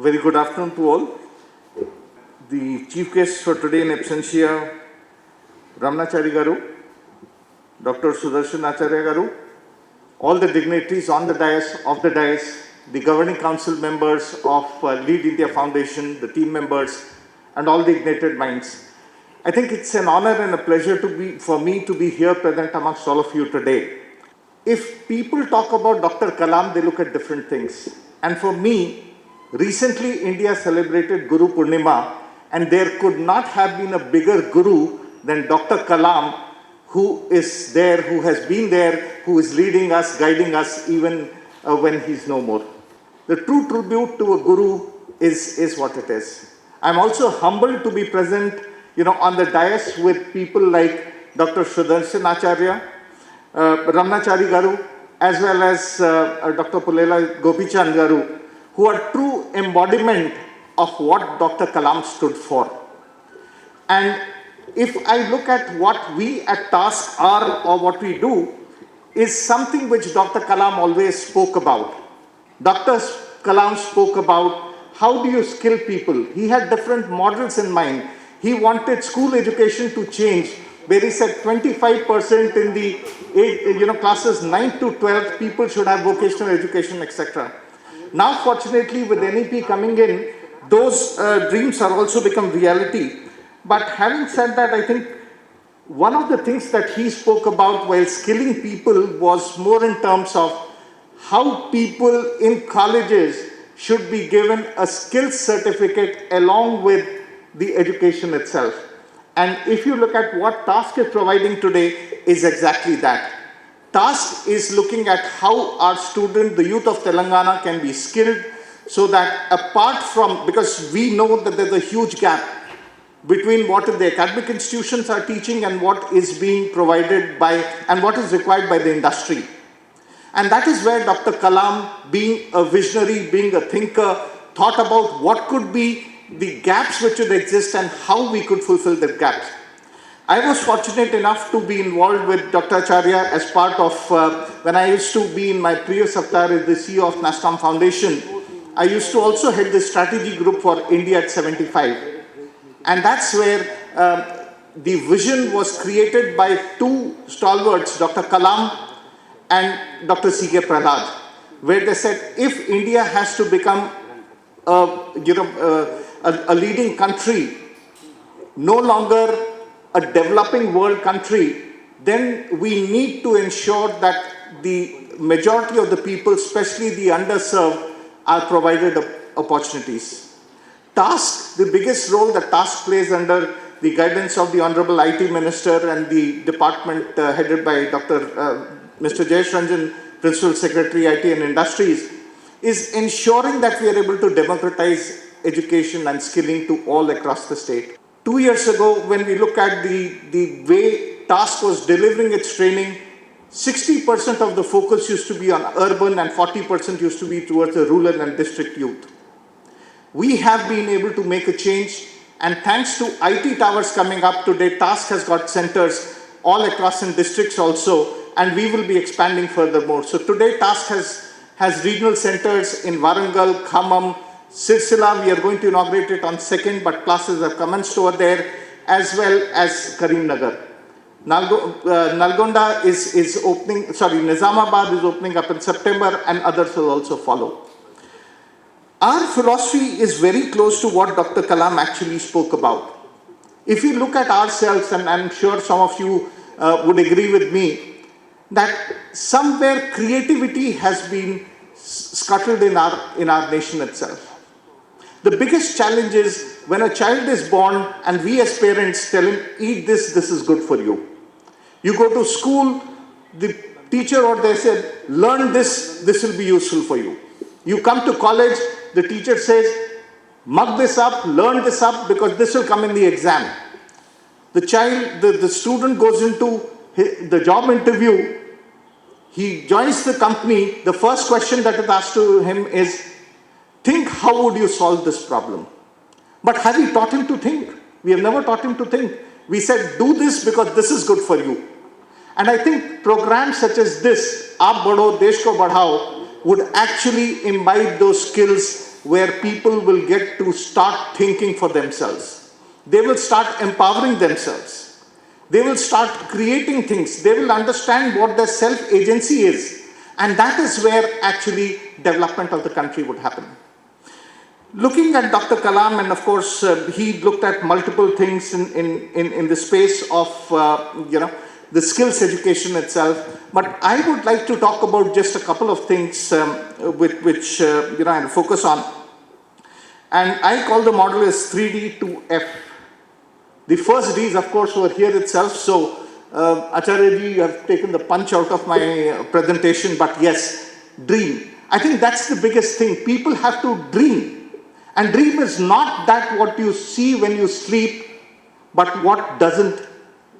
very good afternoon to all. The chief guests for today in absentia, Ramnachari Garu, Dr. Sudarshan Acharya Garu, all the dignitaries on the dais, off the dais, the governing council members of Lead India Foundation, the team members, and all the ignited minds. I think it's an honor and a pleasure for me to be here present amongst all of you today. If people talk about Dr. Kalam, they look at different things. And for me, recently India celebrated Guru Purnima, and there could not have been a bigger guru than Dr. Kalam, who is there, who has been there, who is leading us, guiding us even when he's no more. The true tribute to a guru is what it is. I'm also humbled to be present, on the dais with people like Dr. Sudarshan Acharya, Ramnachari Garu, as well as Dr. Pulela Gopichand Garu, who are true embodiment of what Dr. Kalam stood for. And if I look at what we at TASC are or what we do, is something which Dr. Kalam always spoke about. Dr. Kalam spoke about how do you skill people. He had different models in mind. He wanted school education to change, where he said 25% in the classes 9 to 12, people should have vocational education, etc. Now, fortunately, with NEP coming in, those dreams are also become reality. But having said that, I think one of the things that he spoke about while skilling people was more in terms of how people in colleges should be given a skills certificate along with the education itself. And if you look at what TASC is providing today, is exactly that. TASC is looking at how our student, the youth of Telangana, can be skilled so that apart from, because we know that there's a huge gap between what the academic institutions are teaching and what is being provided by, and what is required by the industry. And that is where Dr. Kalam, being a visionary, being a thinker, thought about what could be the gaps which would exist and how we could fulfill the gaps. I was fortunate enough to be involved with Dr. Acharya as part of, when I used to be in my previous avatar as the CEO of NASSCOM Foundation, I used to also head the strategy group for India at 75. And that's where the vision was created by two stalwarts, Dr. Kalam and Dr. C.K. Prahlad, where they said if India has to become a leading country, no longer a developing world country, then we need to ensure that the majority of the people, especially the underserved, are provided opportunities. TASC, the biggest role that TASC plays under the guidance of the Honorable IT Minister and the department headed by Mr. Jayesh Ranjan, Principal Secretary, IT and Industries, is ensuring that we are able to democratize education and skilling to all across the state. 2 years ago, when we look at the way TASC was delivering its training, 60% of the focus used to be on urban and 40% used to be towards the rural and district youth. We have been able to make a change, and thanks to IT towers coming up today, TASC has got centers all across in districts also, and we will be expanding furthermore. So today TASC has regional centers in Warangal, Khammam, Sirsila. We are going to inaugurate it on 2nd, but classes have commenced over there, as well as Karimnagar. Nalgonda is opening, Nizamabad is opening up in September, and others will also follow. Our philosophy is very close to what Dr. Kalam actually spoke about. If you look at ourselves, and I'm sure some of you would agree with me, that somewhere creativity has been scuttled in our nation itself. The biggest challenge is when a child is born and we as parents tell him, eat this, this is good for you. You go to school, the teacher or they said, learn this, this will be useful for you. You come to college, the teacher says, mug this up, learn this up, because this will come in the exam. The student goes into the job interview, he joins the company, the first question that is asked to him is, think how would you solve this problem? But have we taught him to think? We have never taught him to think. We said, do this because this is good for you. And I think programs such as this, Aap Badho, Desh Ko Badhao, would actually imbibe those skills where people will get to start thinking for themselves. They will start empowering themselves. They will start creating things. They will understand what their self-agency is. And that is where actually development of the country would happen. Looking at Dr. Kalam, and of course, he looked at multiple things in the space of, the skills education itself. But I would like to talk about just a couple of things which I'll focus on. And I call the model as 3D to F. The first D's, of course, were here itself. So, Acharya ji, you have taken the punch out of my presentation. But yes, dream. I think that's the biggest thing. People have to dream. And dream is not that what you see when you sleep, but what doesn't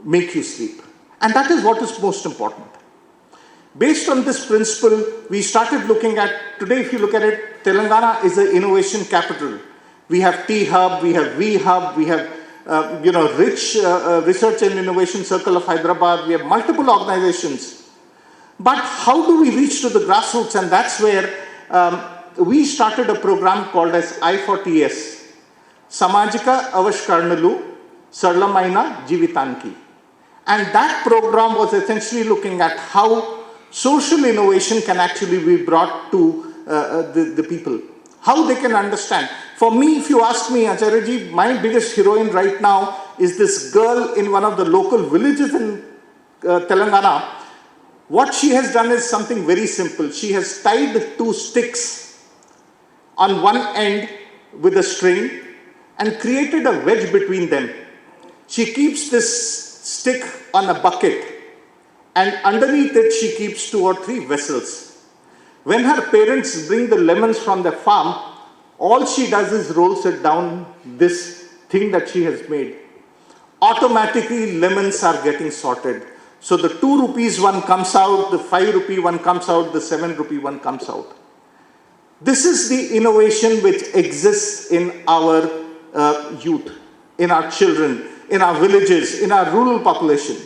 make you sleep. And that is what is most important. Based on this principle, we started looking at, today if you look at it, Telangana is an innovation capital. We have T-Hub, we have V-Hub, we have Rich Research and Innovation Circle of Hyderabad, we have multiple organizations. But how do we reach to the grassroots? And that's where we started a program called as I4TS, Samajika Avashkarnalu Sarlamaina Jivitanki. And that program was essentially looking at how social innovation can actually be brought to the people, how they can understand. For me, if you ask me, Acharya ji, my biggest heroine right now is this girl in one of the local villages in Telangana. What she has done is something very simple. She has tied 2 sticks on one end with a string and created a wedge between them. She keeps this stick on a bucket, and underneath it she keeps 2 or 3 vessels. When her parents bring the lemons from the farm, all she does is rolls it down this thing that she has made. Automatically lemons are getting sorted. So the 2 rupees one comes out, the 5 rupee one comes out, the 7 rupee one comes out. This is the innovation which exists in our youth, in our children, in our villages, in our rural population.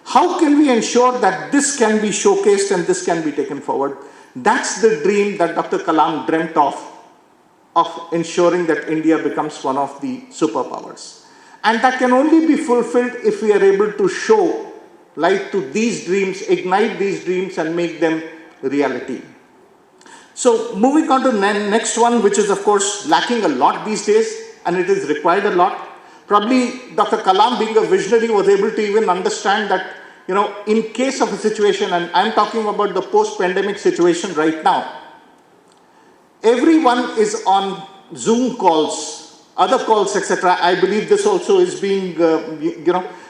How can we ensure that this can be showcased and this can be taken forward? That's the dream that Dr. Kalam dreamt of ensuring that India becomes one of the superpowers. And that can only be fulfilled if we are able to show light to these dreams, ignite these dreams and make them reality. So moving on to the next one, which is of course lacking a lot these days, and it is required a lot. Probably Dr. Kalam, being a visionary, was able to even understand that, in case of a situation, and I'm talking about the post-pandemic situation right now, everyone is on Zoom calls, other calls, etc. I believe this also is being,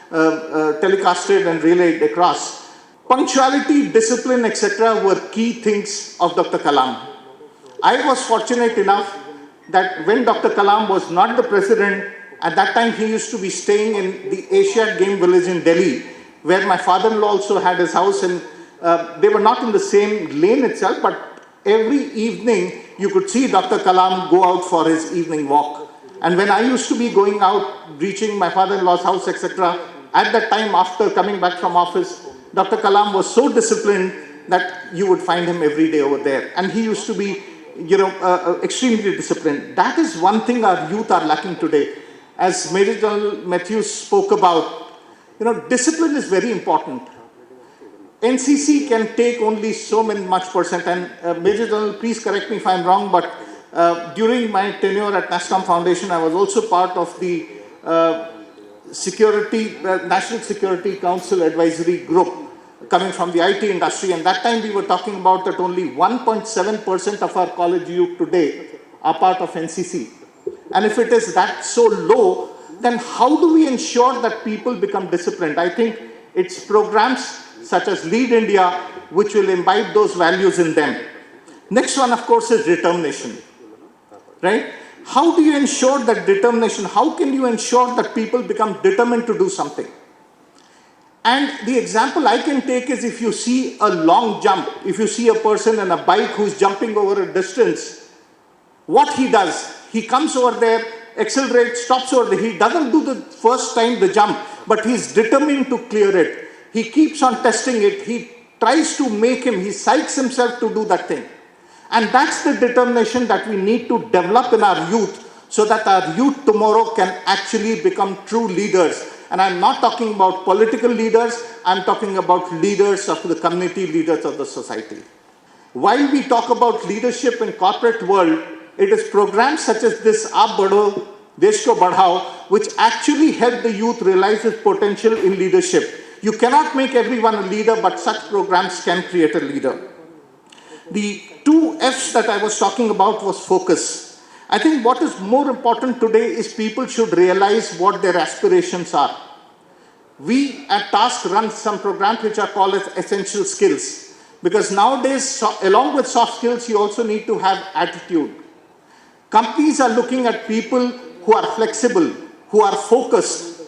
telecasted and relayed across. Punctuality, discipline, etc. were key things of Dr. Kalam. I was fortunate enough that when Dr. Kalam was not the president, at that time he used to be staying in the Asiad Game Village in Delhi, where my father-in-law also had his house, and they were not in the same lane itself, but every evening you could see Dr. Kalam go out for his evening walk. And when I used to be going out, reaching my father-in-law's house, etc., at that time after coming back from office, Dr. Kalam was so disciplined that you would find him every day over there. And he used to be, extremely disciplined. That is one thing our youth are lacking today. As Major General Matthews spoke about, discipline is very important. NCC can take only so much percent, and Major General, please correct me if I'm wrong, but during my tenure at NASSCOM Foundation, I was also part of the National Security Council Advisory Group coming from the IT industry, and that time we were talking about that only 1.7% of our college youth today are part of NCC. And if it is that so low, then how do we ensure that people become disciplined? I think it's programs such as Lead India which will imbibe those values in them. Next one, of course, is determination, right? How do you ensure that determination? How can you ensure that people become determined to do something? And the example I can take is if you see a long jump, if you see a person on a bike who's jumping over a distance, what he does, he comes over there, accelerates, stops over there. He doesn't do the first time the jump, but he's determined to clear it. He keeps on testing it. He tries to make he psychs himself to do that thing. And that's the determination that we need to develop in our youth, so that our youth tomorrow can actually become true leaders. And I'm not talking about political leaders, I'm talking about leaders of the community, leaders of the society. While we talk about leadership in corporate world, it is programs such as this Aap Badho, Desh Ko Badhao, which actually help the youth realize its potential in leadership. You cannot make everyone a leader, but such programs can create a leader. The two F's that I was talking about was focus. I think what is more important today is people should realize what their aspirations are. We at TASK run some programs which are called as essential skills. Because nowadays, along with soft skills, you also need to have attitude. Companies are looking at people who are flexible, who are focused.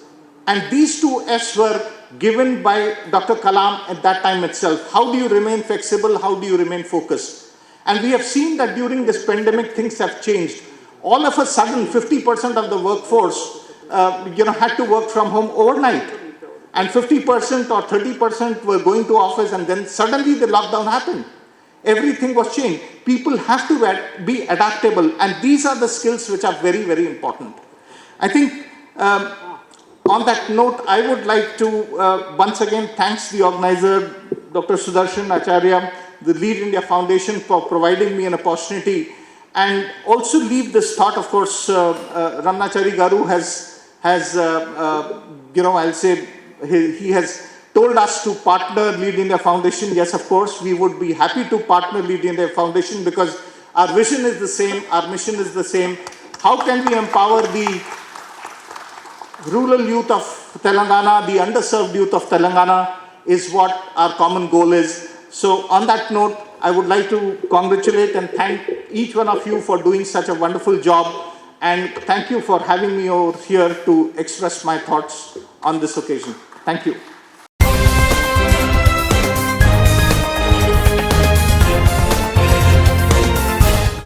And these two F's were given by Dr. Kalam at that time itself. How do you remain flexible? How do you remain focused? And we have seen that during this pandemic, things have changed. All of a sudden, 50% of the workforce had to work from home overnight. And 50% or 30% were going to office, and then suddenly the lockdown happened. Everything was changed. People have to be adaptable, and these are the skills which are very, very important. I think on that note, I would like to once again thank the organizer, Dr. Sudarshan Acharya, the Lead India Foundation, for providing me an opportunity, and also leave this thought. Of course, Ramnachari Garu I'll say, he has told us to partner Lead India Foundation. Yes, of course, we would be happy to partner Lead India Foundation, because our vision is the same, our mission is the same. How can we empower the rural youth of Telangana, the underserved youth of Telangana, is what our common goal is. So on that note, I would like to congratulate and thank each one of you for doing such a wonderful job. And thank you for having me over here to express my thoughts on this occasion. Thank you.